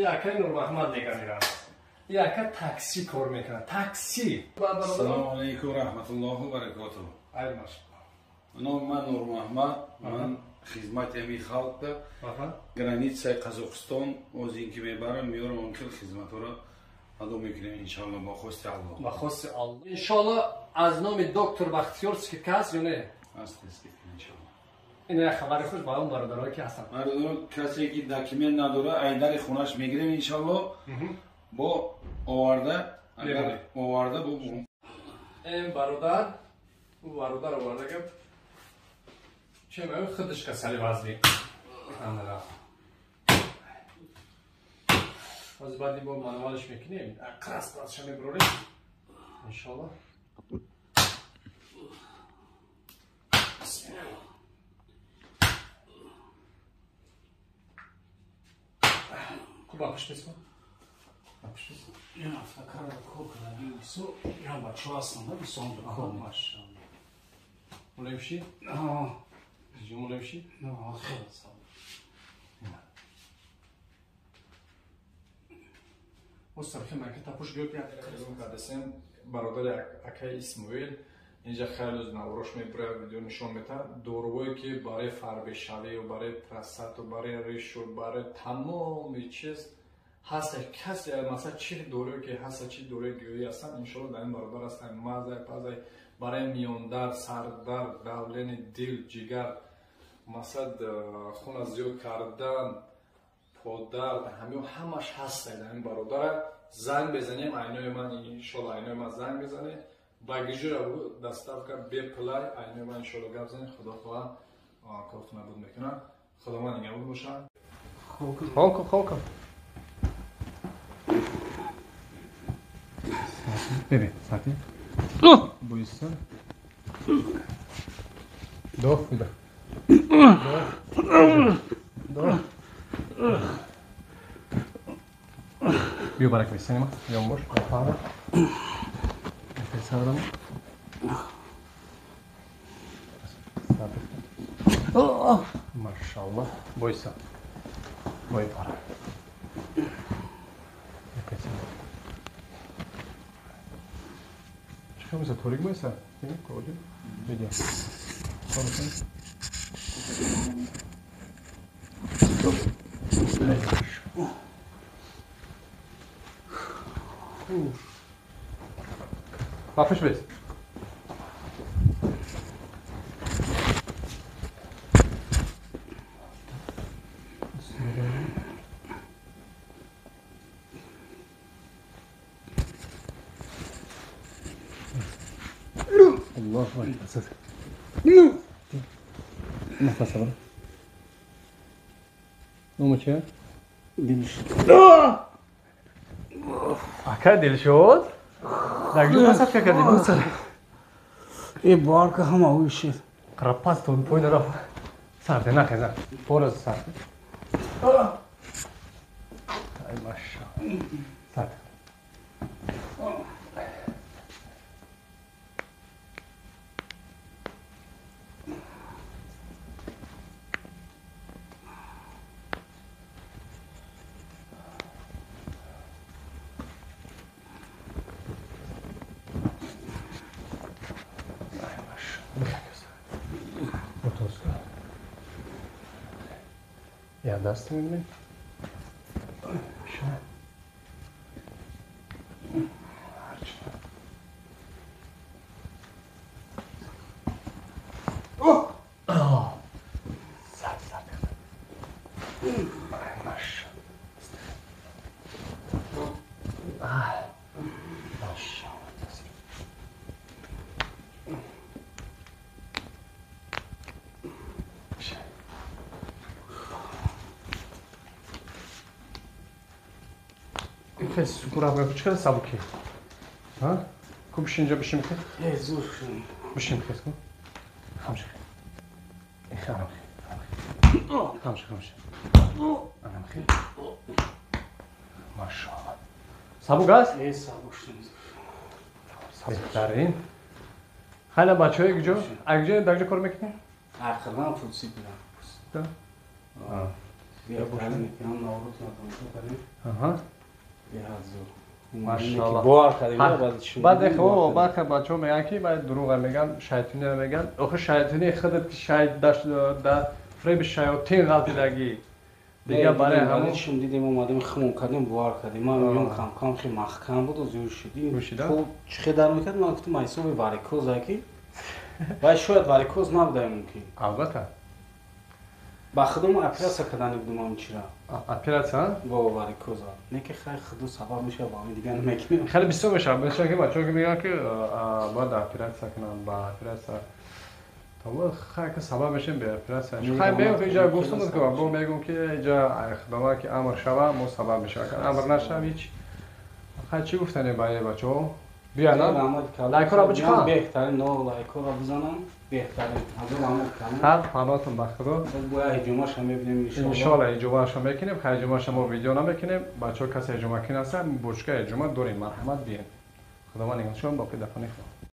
یکه نور محمد دیگه میرم یکه تاکسی کار میکنه تاکسی. السلام علیکم و رحمت الله و برکاته. ای ماشاءالله. نام من نور محمد. من خدمت امی خلق ده گرانیتسای قزاقستان از اینکه میبرم میارم اونکل خدمت را ادامه میکنیم انشالله با خواست الله. با خواست الله. انشالله از نام دکتر بختیار سکیکاس یا نه؟ است انشالله. این یک خبر خوش با اون برادرایی که هستن. برادر کسی که داکیمنت نداره ایدر خونش میگیریم انشالله با آورده اگر آورده بگم. این برادر او برادر آورده که چه میگه خودش کسری وزنی. از بعدی با منوالش میکنیم قرص قرصش میبریم انشالله. خوب آپش بسیم. آپش بسیم. این افکار رو کار کنیم بیسو یا بچه هستم بیسو هم بکن ماشاءالله. مولایوشی؟ آه. جی مولایوشی؟ نه خیلی سال. مسترخی من که تپوش گوی کردیم برادر اکای اسماعیل اینجا خیلی از نوروش میبره ویدیو نشون میده دارویی که برای فربه شوی و برای پرستات و برای ریش و برای تمام چیز هست. کسی مثلا چی دارویی که هست چی داروی گیاهی هستن انشالله در این برادر هستن. مزه پزه برای میاندرد سردرد دوران دل جگر مثلا خون زیاد کردن پادرد همش هست. در این برادر زنگ بزنیم اینای من انشالله اینای من زنگ بزنه باگیجی رو دستاف کرد به پلای اینای من انشالله گپ بزنه. خدا خدا کارتون نبود میکنم. خدا من نگهدار باشم. خوک ببین ساعتی بویسته دو خوده دو بیا برک بیستنی ما بیام باش بفرم بفرم ماشاءالله بویسته بای پارم چه مثلا توریک بایسته بگیم کجا بگیم Papış bez. Allah akbar. Nefes alın. Ne olmuş ya? دلش Aka dil şod. Daglı pasat ka kadın bu sar. این بار که هم آوی شد Krapas ton poyna raf. Sardı na kızım. Poraz sardı. Ay maşallah. Sardı. Ya dastım mı? Şuna. Oh! Oh! Sat. Ay maşallah. Ah. Maşallah. Fes sukura bırak çıkar sabuki. Ha? Kubşince bişim ki. زور شد Bişim kes ku. Hamşık. Hamşık. Anam ki. Maşallah. Sabu gaz? ای سابق شد بهترین. خیلی بچه‌های گجو اگه داگه کار میکنی؟ آخران پرسید بودم ده. بهترین میکنم نورد نکنم آها بیازو ماشاءالله بار کردیم بعد خب بعد بچه‌ها میگن که بعد دروغ میگن شیطانی میگن آخه شیطانی خودت شاید داشت در فریب شیاطین غلطیدگی دیگه برای همون شما دیدیم اومدیم خمون کردیم بار کردیم ما میون کم خیلی محکم بود و زور شدیم خب چه در میکرد من گفتم ایسو واریکوز اکی و شاید واریکوز نبوده ممکن البته با خودم اپراسا کردن بودم چرا اپراسا با واریکوز نه که خیلی خودو سبب میشه با هم دیگه نمیکنیم خیلی بیشتر میشه مثلا که بچه‌ها که میگن که بعد اپراسا کنن با اپراسا تو خیلی سبب میشیم به اپراسا خیلی میگم که اینجا گفتم که با میگم که اینجا اخدامه که امر شوه مو سبب میشه که امر نشه هیچ خیلی چی گفتن برای بچه‌ها بیا نه لایک را بچخوام بهترین نو لایک را بزنم بهترین حاضر عمل کنم هر حالاتون بخدا باید جمعه‌ش هم ببینیم ان شاء الله جمعه‌ش هم میکنیم خیلی جمعه‌ش ما ویدیو نمیکنیم بچه‌ها کسی جمعه کنه هستن بوشکه جمعه دورین مرحمت بیاین خداوند نگهدارتون با پدر